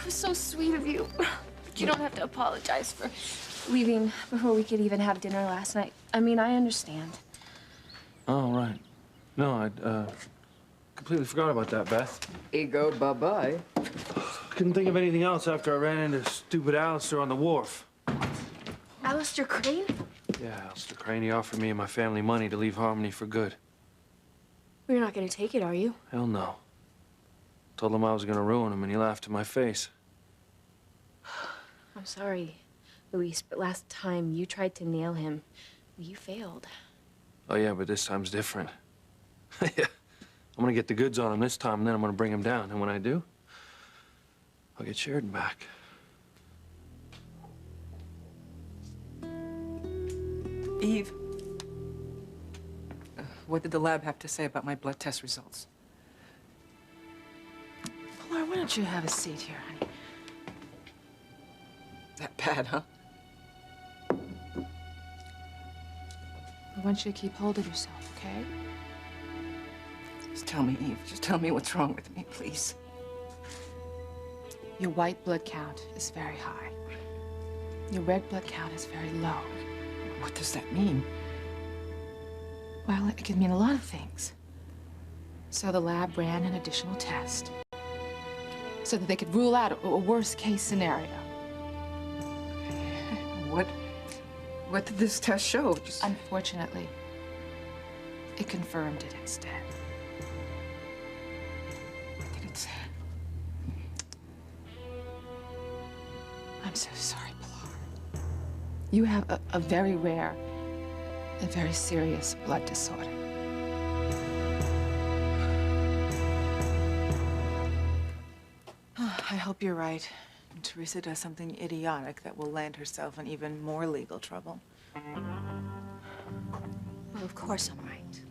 was so sweet of you. But you don't have to apologize for leaving before we could even have dinner last night. I mean, I understand. Oh, right. No, I completely forgot about that, Beth. Ego, bye-bye. Couldn't think of anything else after I ran into stupid Alistair on the wharf. Alistair Crane? Yeah, Alistair Crane, he offered me and my family money to leave Harmony for good. Well, you're not going to take it, are you? Hell no. Told him I was gonna ruin him, and he laughed in my face. I'm sorry, Luis, but last time you tried to nail him, you failed. Oh, yeah, but this time's different. Yeah. I'm gonna get the goods on him this time, and then I'm gonna bring him down. And when I do, I'll get Sheridan back. Eve, what did the lab have to say about my blood test results? Laura, why don't you have a seat here, honey? That bad, huh? I want you to keep hold of yourself, okay? Just tell me, Eve. Just tell me what's wrong with me, please. Your white blood count is very high. Your red blood count is very low. What does that mean? Well, it could mean a lot of things. So the lab ran an additional test so that they could rule out a worst-case scenario. What did this test show? Unfortunately, it confirmed it instead. What did it say? I'm so sorry, Pilar. You have a very rare and very serious blood disorder. I hope you're right. And Teresa does something idiotic that will land herself in even more legal trouble. Well, of course I'm right.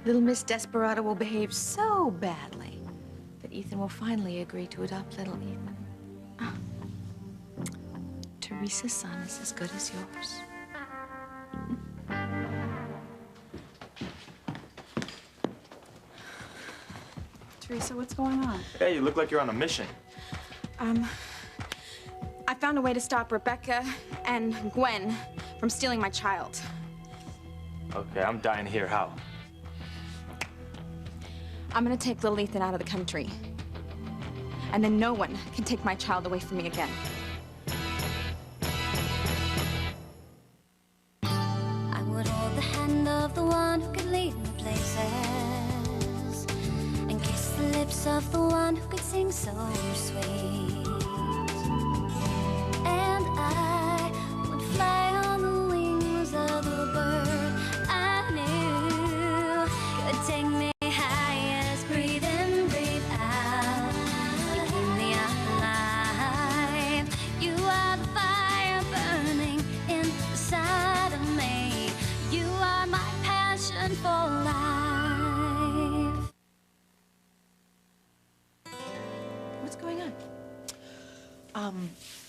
Little Miss Desperado will behave so badly that Ethan will finally agree to adopt little Ethan. Teresa's son is as good as yours. Teresa, what's going on? Hey, you look like you're on a mission. I found a way to stop Rebecca and Gwen from stealing my child. Okay, I'm dying to hear how. I'm gonna take little Ethan out of the country. And then no one can take my child away from me again. I would hold the hand of the one who could lead me places and kiss the lips of the one who could sing so sweet. And I would fly on the wings of the bird I knew could take me highest. Breathe in, breathe out. You keep me alive. You are the fire burning inside of me. You are my passion for life. What's going on?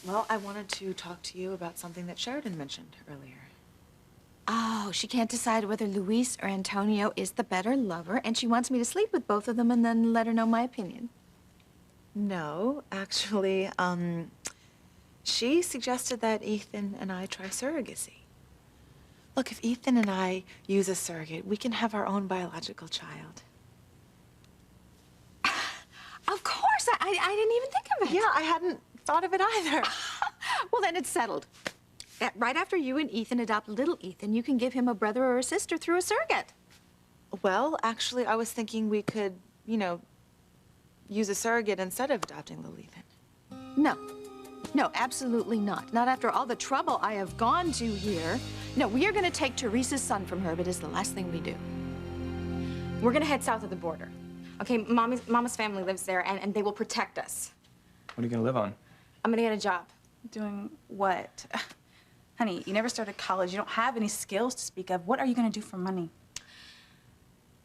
Well, I wanted to talk to you about something that Sheridan mentioned earlier. Oh, she can't decide whether Luis or Antonio is the better lover, and she wants me to sleep with both of them and then let her know my opinion. No, actually, she suggested that Ethan and I try surrogacy. Look, if Ethan and I use a surrogate, we can have our own biological child. Of course! I didn't even think of it. Yeah, I hadn't thought of it either. Well, then it's settled. Right after you and Ethan adopt little Ethan, you can give him a brother or a sister through a surrogate. Well, actually, I was thinking we could, use a surrogate instead of adopting little Ethan. No. No, absolutely not. Not after all the trouble I have gone to here. No, we are going to take Teresa's son from her, but it's the last thing we do. We're gonna head south of the border. Okay, Mama's family lives there, and they will protect us. What are you gonna live on? I'm gonna get a job. Doing what? Honey, you never started college. You don't have any skills to speak of. What are you gonna do for money?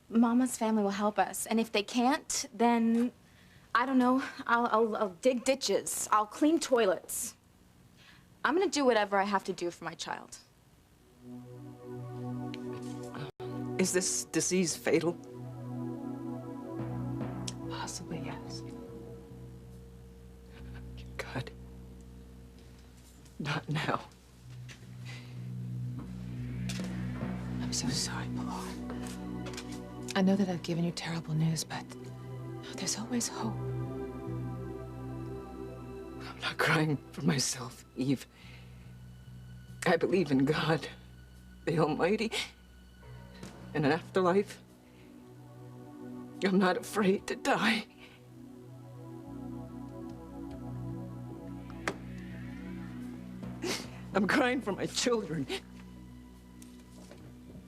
Mama's family will help us, and if they can't, then I don't know. I'll dig ditches. I'll clean toilets. I'm gonna do whatever I have to do for my child. Is this disease fatal? Possibly, yes. Not now. I'm so sorry, Pilar. I know that I've given you terrible news, but there's always hope. I'm not crying for myself, Eve. I believe in God, the Almighty, and an afterlife. I'm not afraid to die. I'm crying for my children.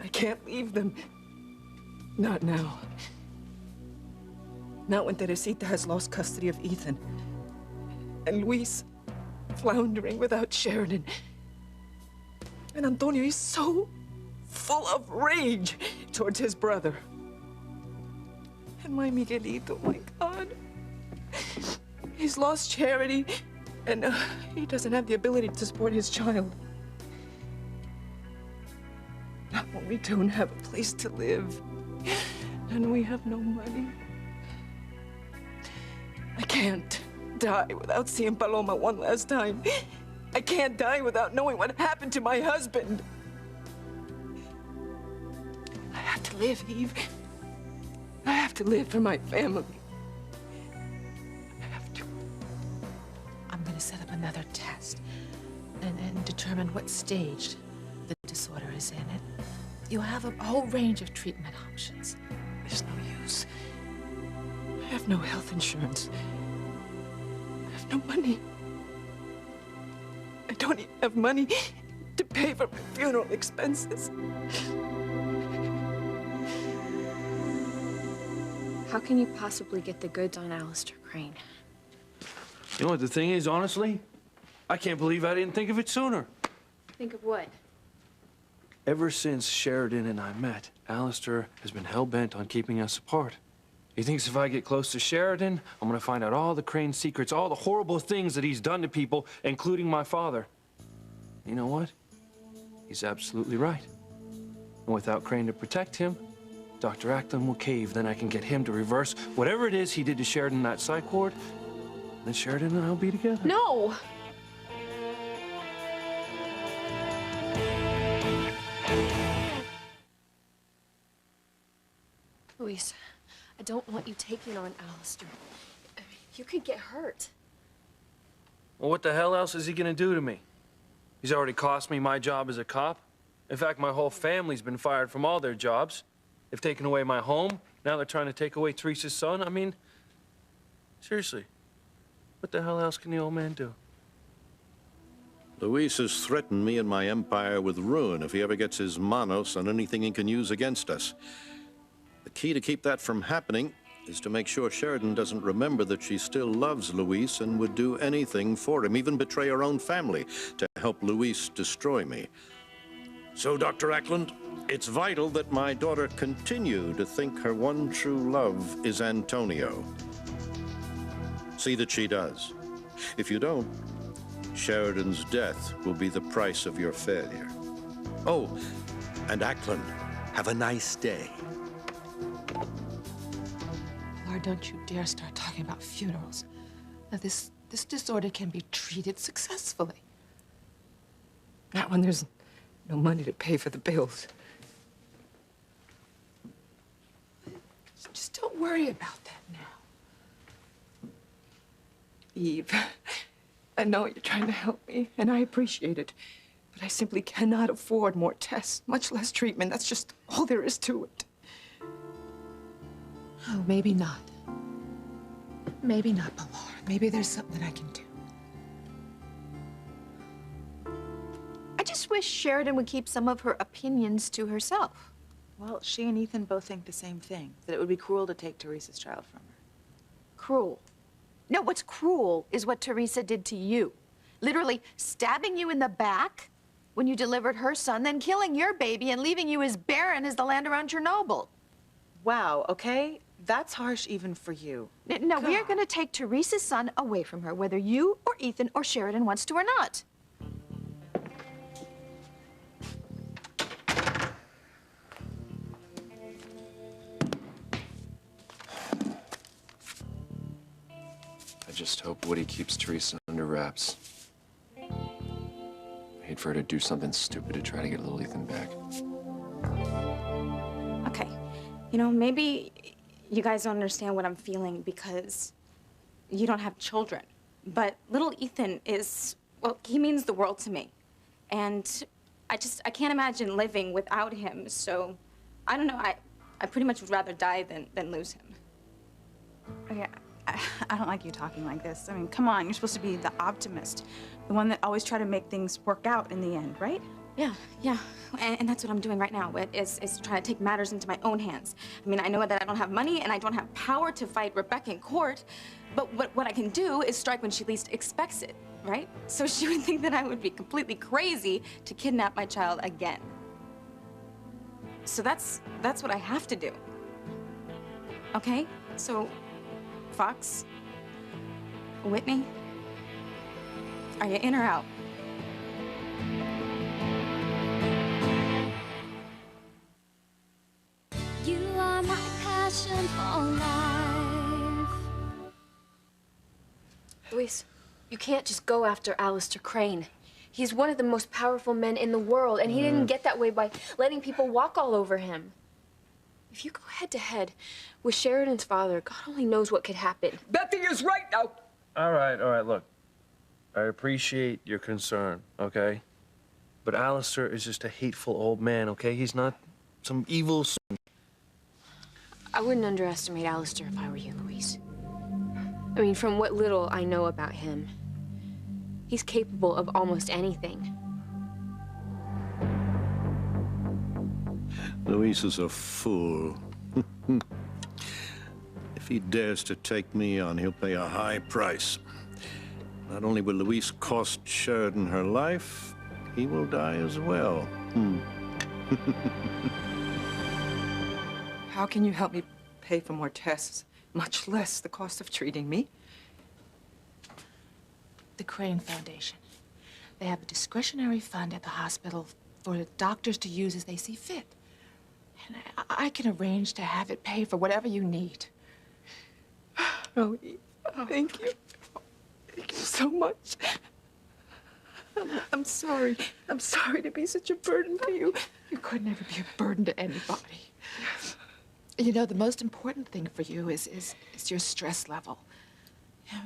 I can't leave them. Not now. Not when Teresita has lost custody of Ethan. And Luis floundering without Sheridan. And Antonio is so full of rage towards his brother. And my Miguelito, my God. He's lost charity, and he doesn't have the ability to support his child. Not when we don't have a place to live, and we have no money. I can't die without seeing Paloma one last time. I can't die without knowing what happened to my husband. I have to live, Eve. I have to live for my family. I have to. I'm gonna set up another test and determine what stage the disorder is in. And you'll have a whole range of treatment options. There's no use. I have no health insurance. I have no money. I don't even have money to pay for my funeral expenses. How can you possibly get the goods on Alistair Crane? You know what the thing is, honestly? I can't believe I didn't think of it sooner. Think of what? Ever since Sheridan and I met, Alistair has been hell-bent on keeping us apart. He thinks if I get close to Sheridan, I'm gonna find out all the Crane secrets, all the horrible things that he's done to people, including my father. You know what? He's absolutely right. And without Crane to protect him, Dr. Ackland will cave. Then I can get him to reverse whatever it is he did to Sheridan in that psych ward. Then Sheridan and I'll be together. No! Luis, I don't want you taking on Alistair. You could get hurt. Well, what the hell else is he gonna do to me? He's already cost me my job as a cop. In fact, my whole family's been fired from all their jobs. They've taken away my home. Now they're trying to take away Teresa's son. I mean, seriously, what the hell else can the old man do? Luis has threatened me and my empire with ruin if he ever gets his manos on anything he can use against us. The key to keep that from happening is to make sure Sheridan doesn't remember that she still loves Luis and would do anything for him, even betray her own family, to help Luis destroy me. So, Dr. Ackland, it's vital that my daughter continue to think her one true love is Antonio. See that she does. If you don't, Sheridan's death will be the price of your failure. Oh, and Ackland, have a nice day. Lord, don't you dare start talking about funerals. Now, this disorder can be treated successfully. Not when there's no money to pay for the bills. Just don't worry about that now. Eve, I know you're trying to help me, and I appreciate it. But I simply cannot afford more tests, much less treatment. That's just all there is to it. Oh, maybe not. Maybe not, Pilar. Maybe there's something I can do. I just wish Sheridan would keep some of her opinions to herself. Well, she and Ethan both think the same thing, that it would be cruel to take Teresa's child from her. Cruel. No, what's cruel is what Teresa did to you. Literally stabbing you in the back when you delivered her son, then killing your baby and leaving you as barren as the land around Chernobyl. Wow, okay? That's harsh even for you. No, we are going to take Teresa's son away from her, whether you or Ethan or Sheridan wants to or not. I just hope Woody keeps Teresa under wraps. hate for her to do something stupid to try to get little Ethan back. Okay, you know, maybe you guys don't understand what I'm feeling because you don't have children. But little Ethan is, well, he means the world to me. And I can't imagine living without him. So, I don't know, I pretty much would rather die than lose him. Okay, I don't like you talking like this. I mean, come on, you're supposed to be the optimist. The one that always try to make things work out in the end, right? Yeah, and that's what I'm doing right now, is trying to take matters into my own hands. I mean, I know that I don't have money and I don't have power to fight Rebecca in court, but what I can do is strike when she least expects it, right? So she would think that I would be completely crazy to kidnap my child again. So that's what I have to do. Okay? So, Fox, Whitney, are you in or out? You are my passion for life. Luis, you can't just go after Alistair Crane. He's one of the most powerful men in the world, and he didn't get that way by letting people walk all over him. If you go head-to-head with Sheridan's father, God only knows what could happen. Betty is right now. All right, look. I appreciate your concern, okay? But Alistair is just a hateful old man, okay? He's not some evil... I wouldn't underestimate Alistair if I were you, Luis. I mean, from what little I know about him, he's capable of almost anything. Luis is a fool. If he dares to take me on, he'll pay a high price. Not only will Luis cost Sheridan her life, he will die as well. How can you help me pay for more tests, much less the cost of treating me? The Crane Foundation. They have a discretionary fund at the hospital for the doctors to use as they see fit. And I can arrange to have it pay for whatever you need. Oh, thank you. Thank you so much. I'm sorry. I'm sorry to be such a burden to you. You could never be a burden to anybody. You know, the most important thing for you is your stress level. You know,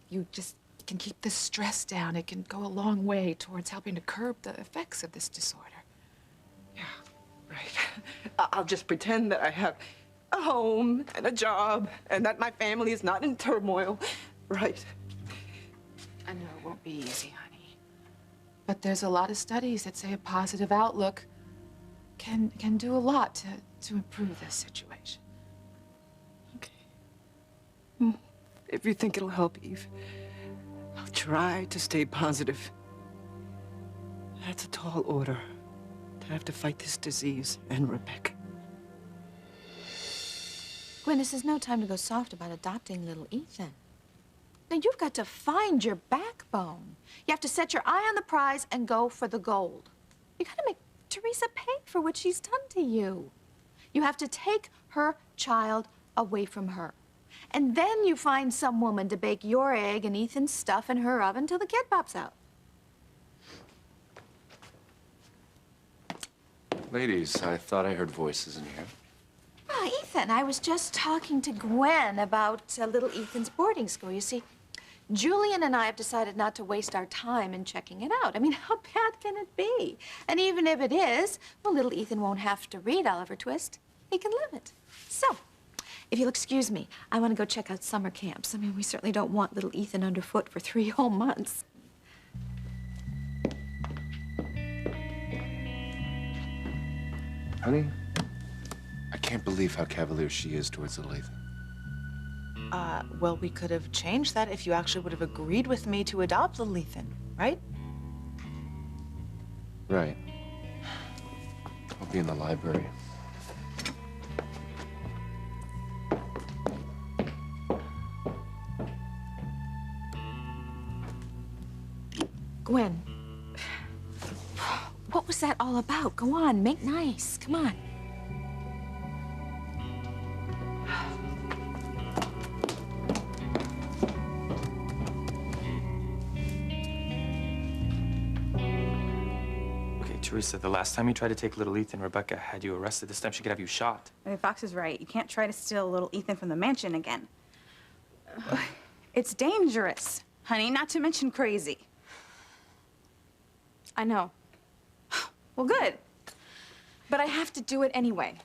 you just can keep the stress down. It can go a long way towards helping to curb the effects of this disorder. Yeah, right. I'll just pretend that I have a home and a job and that my family is not in turmoil. Right. I know it won't be easy, honey. But there's a lot of studies that say a positive outlook can do a lot to improve this situation. Okay. If you think it'll help, Eve, I'll try to stay positive. That's a tall order, to have to fight this disease and Rebecca. Gwen, this is no time to go soft about adopting little Ethan. Now, you've got to find your backbone. You have to set your eye on the prize and go for the gold. You gotta make Teresa pay for what she's done to you. You have to take her child away from her. And then you find some woman to bake your egg and Ethan's stuff in her oven till the kid pops out. Ladies, I thought I heard voices in here. Oh, Ethan, I was just talking to Gwen about little Ethan's boarding school. You see, Julian and I have decided not to waste our time in checking it out. I mean, how bad can it be? And even if it is, well, little Ethan won't have to read Oliver Twist. He can live it. So, if you'll excuse me, I want to go check out summer camps. I mean, we certainly don't want little Ethan underfoot for 3 whole months. Honey, I can't believe how cavalier she is towards little Ethan. Well, we could have changed that if you actually would have agreed with me to adopt little Ethan, right? Right. I'll be in the library. Gwen, what was that all about? Go on, make nice. Come on. Teresa, the last time you tried to take little Ethan, Rebecca had you arrested. This time she could have you shot. I mean, Fox is right. You can't try to steal little Ethan from the mansion again. It's dangerous, honey, not to mention crazy. I know. Well, good. But I have to do it anyway.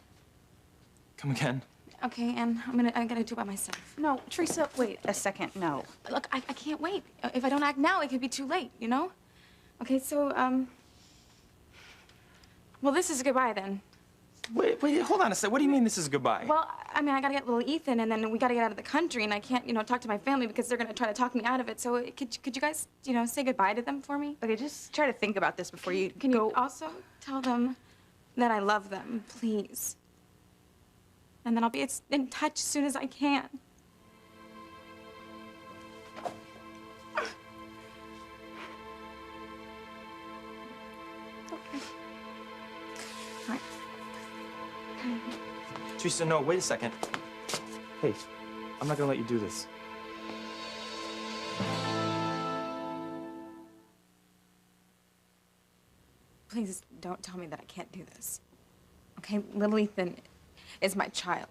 Come again. Okay, and I gotta do it by myself. No, Teresa, wait a second. No. Look, I can't wait. If I don't act now, it could be too late, you know? Okay, so, well, this is goodbye then. Wait, hold on a sec. What do you mean this is goodbye? Well, I mean, I gotta get little Ethan, and then we gotta get out of the country, and I can't, talk to my family because they're gonna try to talk me out of it. So could you guys, say goodbye to them for me? Okay, just try to think about this before you Can go. you also tell them that I love them, please? And then I'll be in touch as soon as I can. Okay. All right. Teresa, no, wait a second. Hey, I'm not gonna let you do this. Please don't tell me that I can't do this. Okay, little Ethan is my child.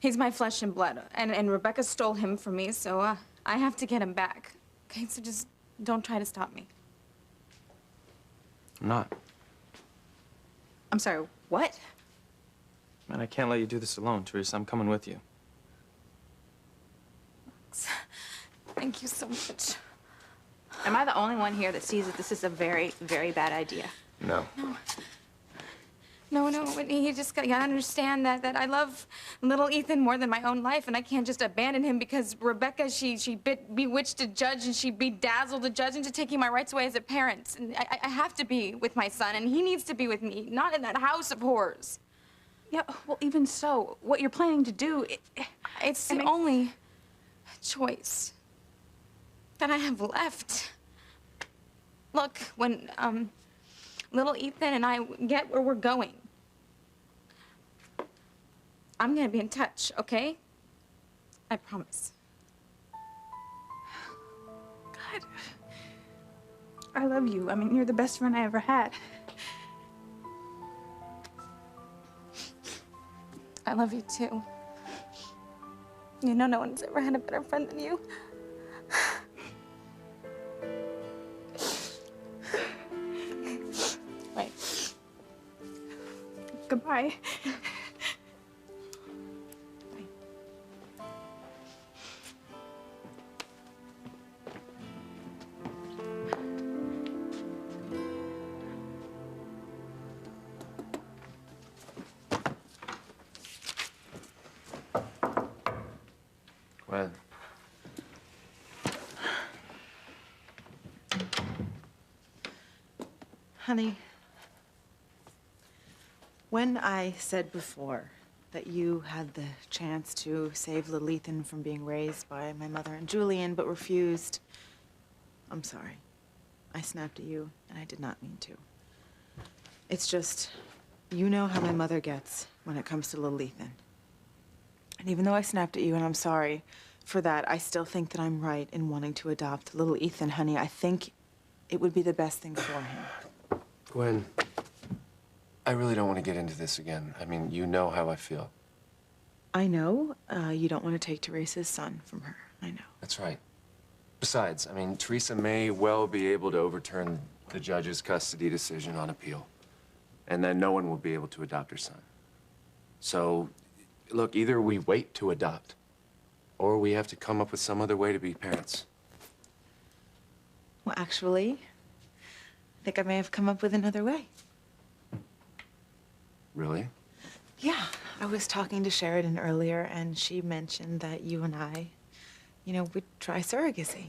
He's my flesh and blood, and Rebecca stole him from me, so I have to get him back. Okay, so just don't try to stop me. I'm not. I'm sorry, what? Man, I can't let you do this alone, Teresa. I'm coming with you. Thank you so much. Am I the only one here that sees that this is a very, very bad idea? No. No, Whitney, you just gotta understand that I love little Ethan more than my own life, and I can't just abandon him because Rebecca, she bewitched a judge and she bedazzled a judge into taking my rights away as a parent. And I have to be with my son, and he needs to be with me, not in that house of horrors. Yeah, well, even so, what you're planning to do, It's the only choice that I have left. Look, when, little Ethan and I get where we're going, I'm gonna be in touch, okay? I promise. God, I love you. I mean, you're the best friend I ever had. I love you too. You know, no one's ever had a better friend than you. Wait. Goodbye. Gwen. Honey, when I said before that you had the chance to save little Ethan from being raised by my mother and Julian but refused, I'm sorry. I snapped at you, and I did not mean to. It's just, you know how my mother gets when it comes to little Ethan. And even though I snapped at you, and I'm sorry for that, I still think that I'm right in wanting to adopt little Ethan, honey. I think it would be the best thing for him. Gwen, I really don't want to get into this again. I mean, you know how I feel. I know you don't want to take Teresa's son from her. I know. That's right. Besides, I mean, Teresa may well be able to overturn the judge's custody decision on appeal. And then no one will be able to adopt her son. So, look, either we wait to adopt, or we have to come up with some other way to be parents. Well, actually, I think I may have come up with another way. Really? Yeah, I was talking to Sheridan earlier, and she mentioned that you and I, would try surrogacy.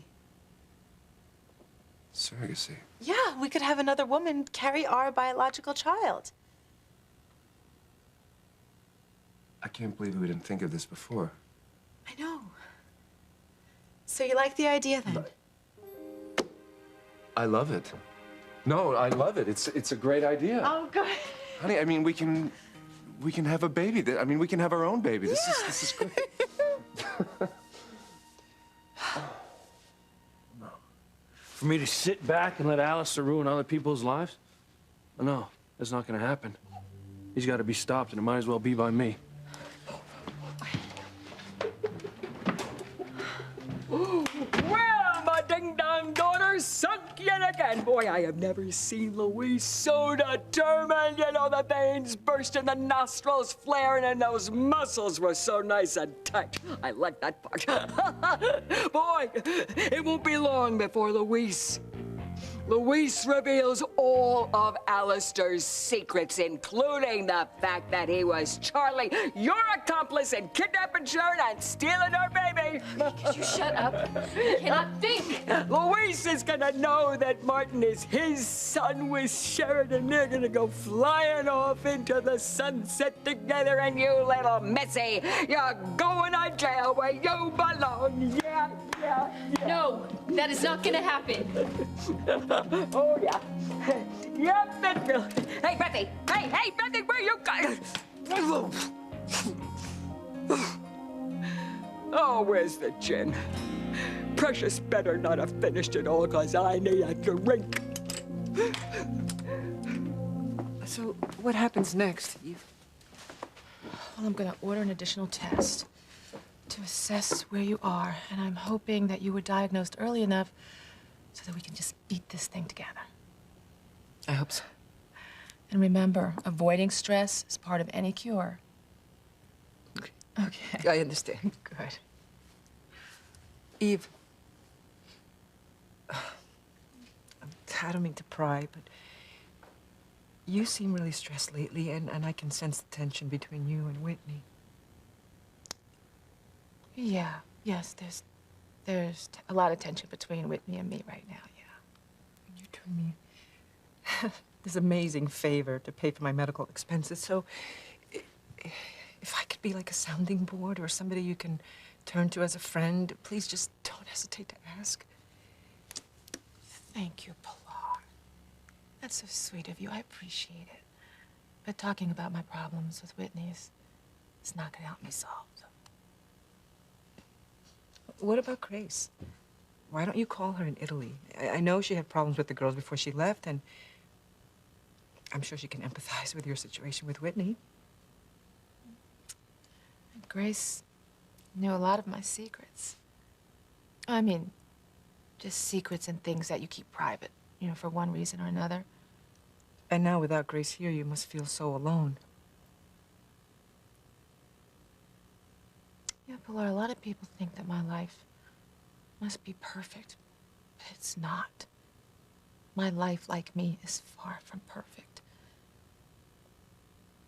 Surrogacy? Yeah, we could have another woman carry our biological child. I can't believe we didn't think of this before. I know. So you like the idea, then? I love it. No, I love it. It's a great idea. Oh, good. Honey, I mean, we can have a baby. I mean, we can have our own baby. This is great. For me to sit back and let Alistair ruin other people's lives? No, that's not gonna happen. He's gotta be stopped, and it might as well be by me. Well, my ding-dong daughter sunk yet again. Boy, I have never seen Louise so determined. You know, the veins bursting, the nostrils flaring, and those muscles were so nice and tight. I like that part. Boy, it won't be long before Louise reveals all of Alistair's secrets, including the fact that he was Charlie, your accomplice in kidnapping Sharon and stealing her baby. Could you shut up? I cannot think. Louise is gonna know that Martin is his son with Sharon, and they're gonna go flying off into the sunset together, and you little missy, you're going to jail where you belong. Yeah. No, that is not gonna happen. Oh, yeah. Yep, that will. Hey, Bethy! Hey, Bethy, where you going? Oh, where's the gin? Precious better not have finished it all, 'cause I need a drink. So, what happens next, Eve? Well, I'm gonna order an additional test to assess where you are, and I'm hoping that you were diagnosed early enough so that we can just beat this thing together. I hope so. And remember, avoiding stress is part of any cure. Okay. I understand. Good. Eve, I don't mean to pry, but you seem really stressed lately, and I can sense the tension between you and Whitney. Yes, there's a lot of tension between Whitney and me right now, yeah. You do me this amazing favor to pay for my medical expenses, so if I could be like a sounding board or somebody you can turn to as a friend, please just don't hesitate to ask. Thank you, Pilar. That's so sweet of you. I appreciate it. But talking about my problems with Whitney is not gonna help me solve them. What about Grace? Why don't you call her in Italy? I know she had problems with the girls before she left, and I'm sure she can empathize with your situation with Whitney. Grace knew a lot of my secrets. I mean, just secrets and things that you keep private, you know, for one reason or another. And now without Grace here, you must feel so alone. Yeah, Pilar, a lot of people think that my life must be perfect, but it's not. My life, like me, is far from perfect.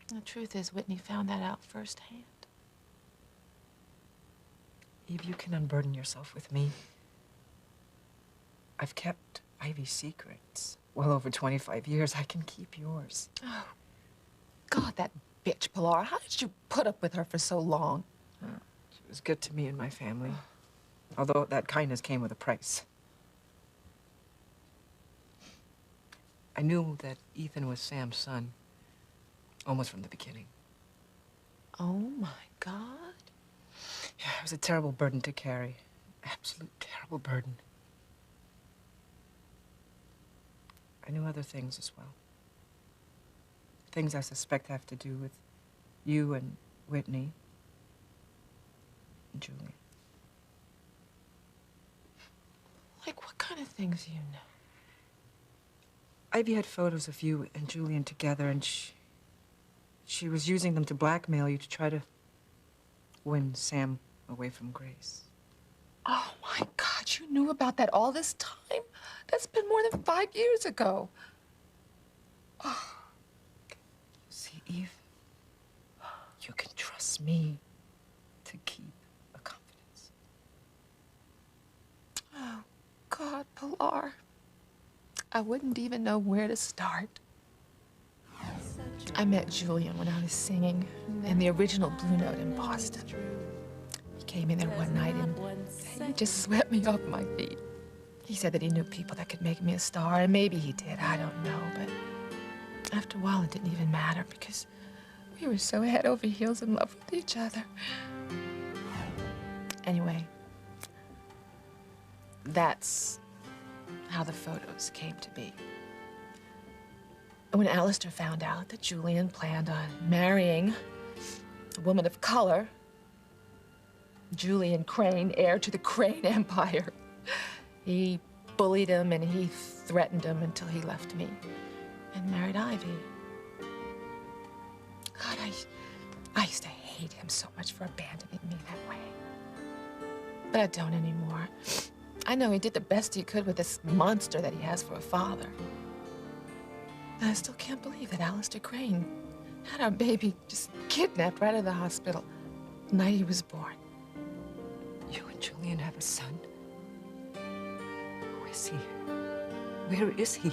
The truth is, Whitney found that out firsthand. Eve, you can unburden yourself with me. I've kept Ivy's secrets well over 25 years. I can keep yours. Oh, God, that bitch, Pilar. How did you put up with her for so long? She was good to me and my family, although that kindness came with a price. I knew that Ethan was Sam's son almost from the beginning. Oh, my God. Yeah, it was a terrible burden to carry. Absolute terrible burden. I knew other things as well. Things I suspect have to do with you and Whitney and Julian. Like, what kind of things do you know? Ivy had photos of you and Julian together, and she was using them to blackmail you to try to win Sam away from Grace. Oh, my God, you knew about that all this time? That's been more than 5 years ago. Oh. See, Eve, you can trust me to keep a confidence. Oh, God, Pilar. I wouldn't even know where to start. I met Julian when I was singing in the original Blue Note in Boston. He came in there one night and he just swept me off my feet. He said that he knew people that could make me a star, and maybe he did, I don't know, but after a while it didn't even matter because we were so head over heels in love with each other. Anyway, that's how the photos came to be. When Alistair found out that Julian planned on marrying a woman of color, Julian Crane, heir to the Crane Empire, he bullied him and he threatened him until he left me and married Ivy. God, I used to hate him so much for abandoning me that way. But I don't anymore. I know he did the best he could with this monster that he has for a father. And I still can't believe that Alistair Crane had our baby just kidnapped right out of the hospital the night he was born. You and Julian have a son? Who is he? Where is he?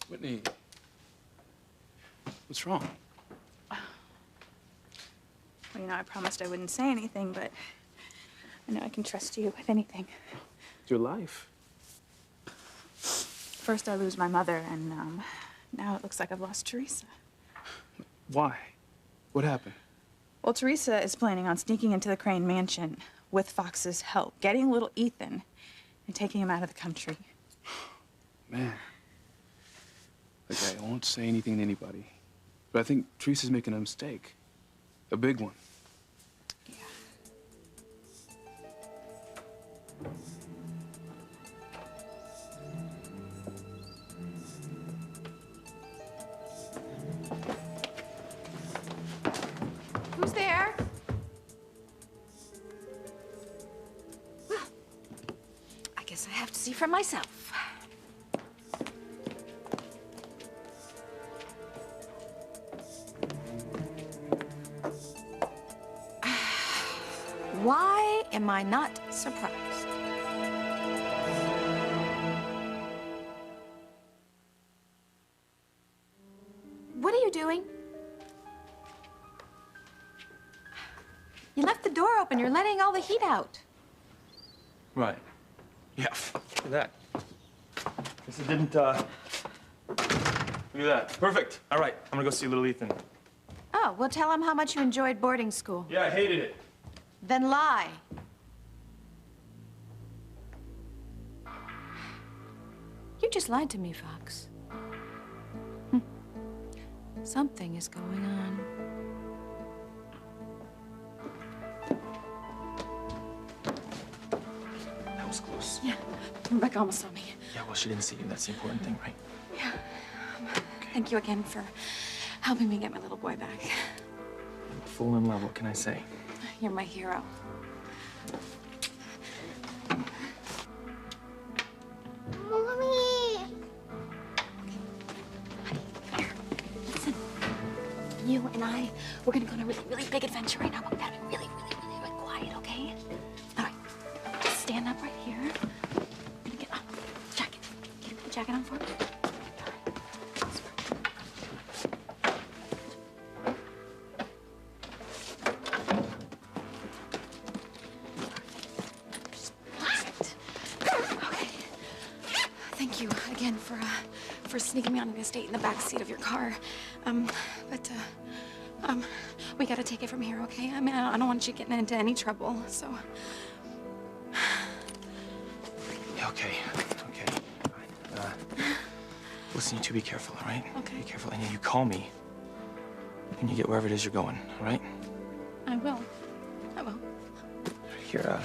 Whitney, what's wrong? Well, you know, I promised I wouldn't say anything, but I know I can trust you with anything. Your life. First, I lose my mother, and now it looks like I've lost Teresa. Why? What happened? Well, Teresa is planning on sneaking into the Crane mansion with Fox's help, getting little Ethan and taking him out of the country. Man. Okay, I won't say anything to anybody, but I think Teresa's making a mistake. A big one. Who's there? Well, I guess I have to see for myself. Why am I not surprised? What are you doing? You left the door open. You're letting all the heat out. Right. Yeah, look at that. Guess it didn't, Look at that. Perfect. All right, I'm gonna go see little Ethan. Oh, well, tell him how much you enjoyed boarding school. Yeah, I hated it. Then lie. You just lied to me, Fox. Something is going on. That was close. Yeah, Rebecca almost saw me. Yeah, well, she didn't see you. That's the important thing, right? Yeah. Thank you again for helping me get my little boy back. Full in love, what can I say? You're my hero. Mommy! Listen, you and I, we're gonna go on a really, really big adventure right now, but we gotta be really, really, really, really quiet, okay? All right, just stand up right here. I'm gonna get on the jacket. Can you put the jacket on for me? Thank you again for sneaking me onto the estate in the back seat of your car. We gotta take it from here, okay? I mean, I don't want you getting into any trouble, so. Yeah, okay. Okay. Fine. Listen, you two be careful, all right? Okay. Be careful, and you call me when you get wherever it is you're going, all right? I will. I will. Here,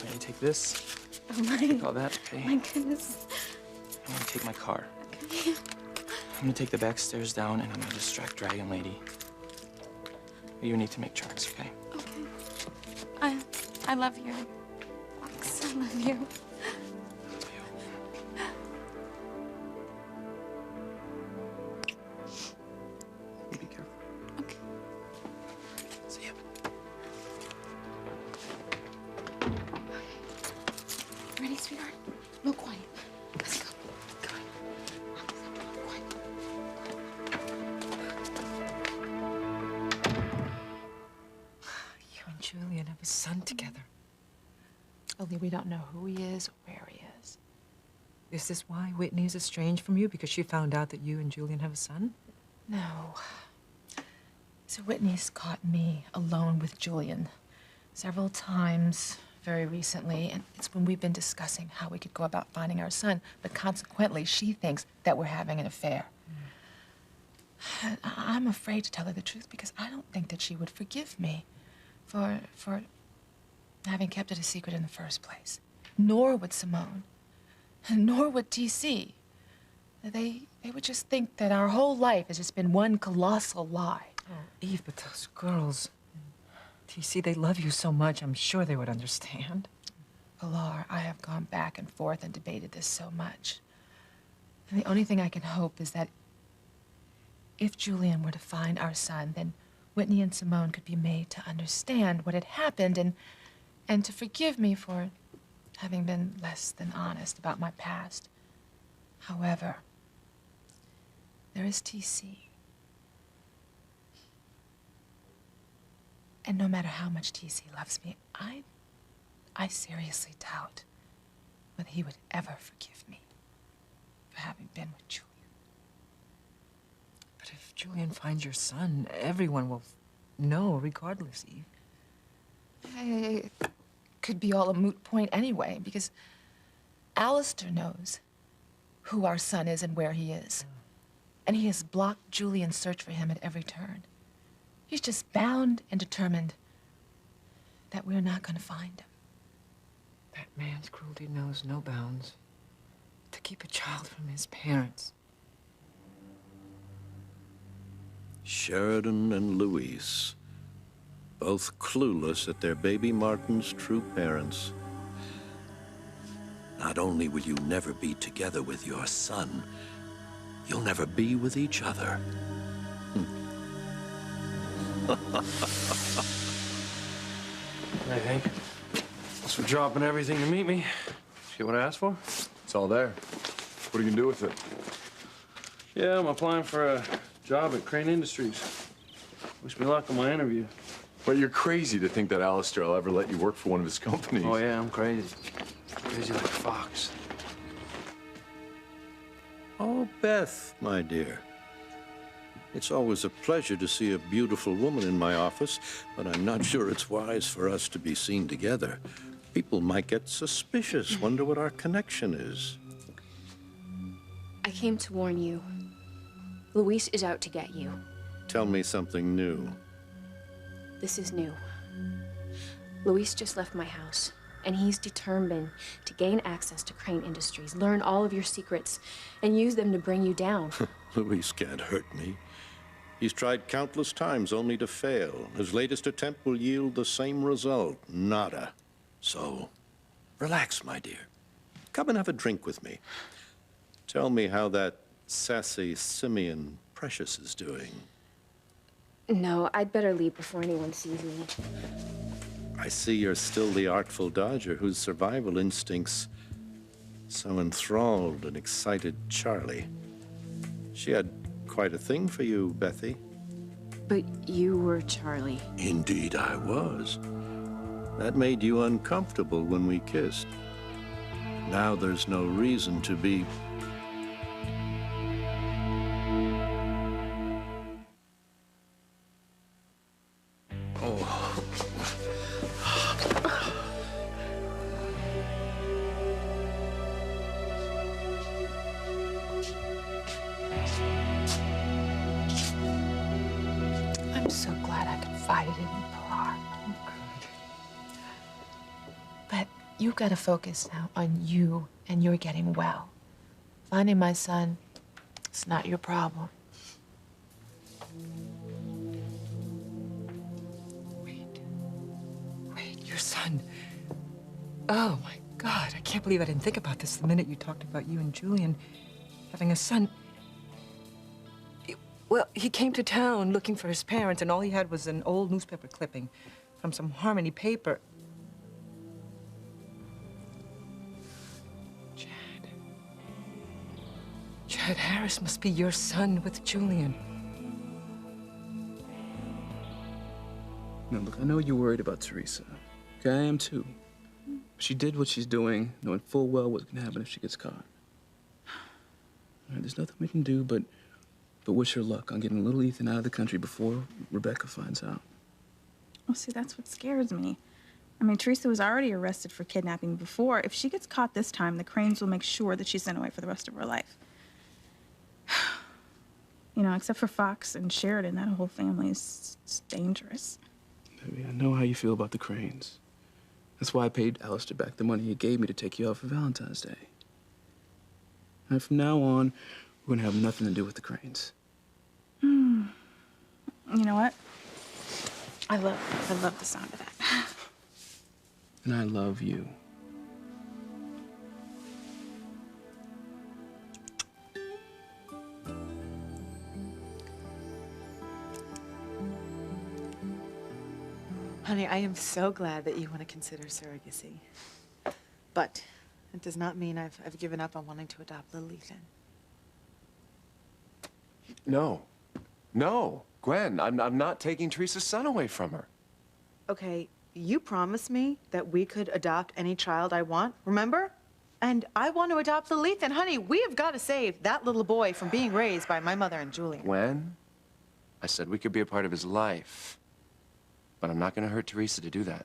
can you take this? Oh my. Take all that, okay? My goodness. I'm gonna take my car. Okay. I'm gonna take the back stairs down, and I'm gonna distract Dragon Lady. You need to make charts, okay? Okay. I love you. Fox, I love you. You be careful. Okay. See ya. Ready, sweetheart? Real quiet. Let's go. Come on. Quiet. You and Julian have a son together. Only we don't know who he is or where he is. Is this why Whitney is estranged from you? Because she found out that you and Julian have a son? No. So Whitney's caught me alone with Julian several times very recently, and it's when we've been discussing how we could go about finding our son, but consequently, she thinks that we're having an affair. I'm afraid to tell her the truth because I don't think that she would forgive me for having kept it a secret in the first place. Nor would Simone, nor would TC. They would just think that our whole life has just been one colossal lie. Oh, Eve, but those girls, TC, they love you so much, I'm sure they would understand. Pilar, I have gone back and forth and debated this so much. And the only thing I can hope is that if Julian were to find our son, then Whitney and Simone could be made to understand what had happened and to forgive me for having been less than honest about my past. However, there is TC. And no matter how much TC loves me, I seriously doubt whether he would ever forgive me for having been with Julian. But if Julian finds your son, everyone will know, regardless, Eve. It could be all a moot point anyway, because Alistair knows who our son is and where he is. And he has blocked Julian's search for him at every turn. He's just bound and determined that we're not going to find him. That man's cruelty knows no bounds. To keep a child from his parents. Sheridan and Louise, both clueless at their baby Martin's true parents. Not only will you never be together with your son, you'll never be with each other. Hey, Hank. Thanks for dropping everything to meet me. See what I asked for? It's all there. What are you gonna do with it? Yeah, I'm applying for a job at Crane Industries. Wish me luck on my interview. But you're crazy to think that Alistair will ever let you work for one of his companies. Oh, yeah, I'm crazy. Crazy like a fox. Oh, Beth, my dear. It's always a pleasure to see a beautiful woman in my office, but I'm not sure it's wise for us to be seen together. People might get suspicious, wonder what our connection is. I came to warn you. Luis is out to get you. Tell me something new. This is new. Luis just left my house, and he's determined to gain access to Crane Industries, learn all of your secrets, and use them to bring you down. Luis can't hurt me. He's tried countless times only to fail. His latest attempt will yield the same result, nada. So, relax, my dear. Come and have a drink with me. Tell me how that sassy simian Precious is doing. No, I'd better leave before anyone sees me. I see you're still the artful dodger whose survival instincts so enthralled and excited Charlie. She had quite a thing for you, Bethy. But you were Charlie. Indeed I was. That made you uncomfortable when we kissed. Now there's no reason to be... Oh. I'm so glad I could fight it in you, Pilar. But you've got to focus now on you and your getting well. Finding my son, it's not your problem. Wait, your son. Oh, my God. I can't believe I didn't think about this the minute you talked about you and Julian having a son. Well, he came to town looking for his parents, and all he had was an old newspaper clipping from some Harmony paper. Chad Harris must be your son with Julian. Now, look, I know you're worried about Teresa. Okay, I am too. She did what she's doing, knowing full well what's gonna happen if she gets caught. All right, there's nothing we can do but But wish her luck on getting little Ethan out of the country before Rebecca finds out. Well, see, that's what scares me. I mean, Teresa was already arrested for kidnapping before. If she gets caught this time, the Cranes will make sure that she's sent away for the rest of her life. You know, except for Fox and Sheridan, that whole family is dangerous. Baby, I know how you feel about the Cranes. That's why I paid Alistair back the money he gave me to take you out for Valentine's Day. And from now on, we're gonna have nothing to do with the Cranes. You know what? I love the sound of that. And I love you. Honey, I am so glad that you want to consider surrogacy. But it does not mean I've given up on wanting to adopt little Ethan. No. No. Gwen, I'm not taking Teresa's son away from her. Okay, you promised me that we could adopt any child I want, remember? And I want to adopt little Ethan. Honey, we have got to save that little boy from being raised by my mother and Julian. Gwen, I said we could be a part of his life. But I'm not going to hurt Teresa to do that.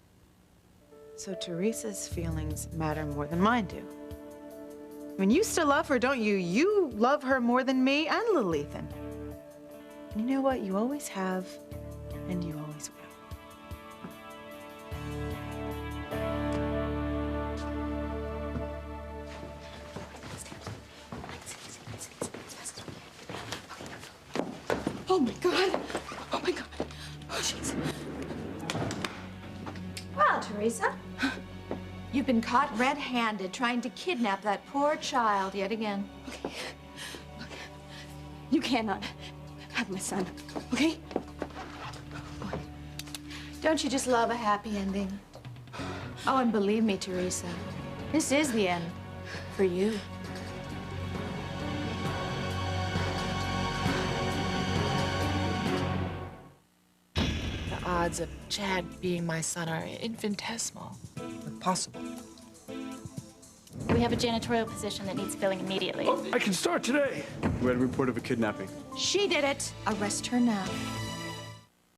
So Teresa's feelings matter more than mine do. I mean, you still love her, don't you? You love her more than me and little Ethan. And you know what? You always have, and you always will. Oh my God. Oh my God. Oh, jeez. Well, Teresa, you've been caught red-handed trying to kidnap that poor child yet again. Okay. Look, you cannot have my son, okay? Don't you just love a happy ending? Oh, and believe me, Teresa, this is the end for you. The odds of Chad being my son are infinitesimal. Impossible. We have a janitorial position that needs filling immediately. I can start today. We had a report of a kidnapping. She did it. Arrest her now.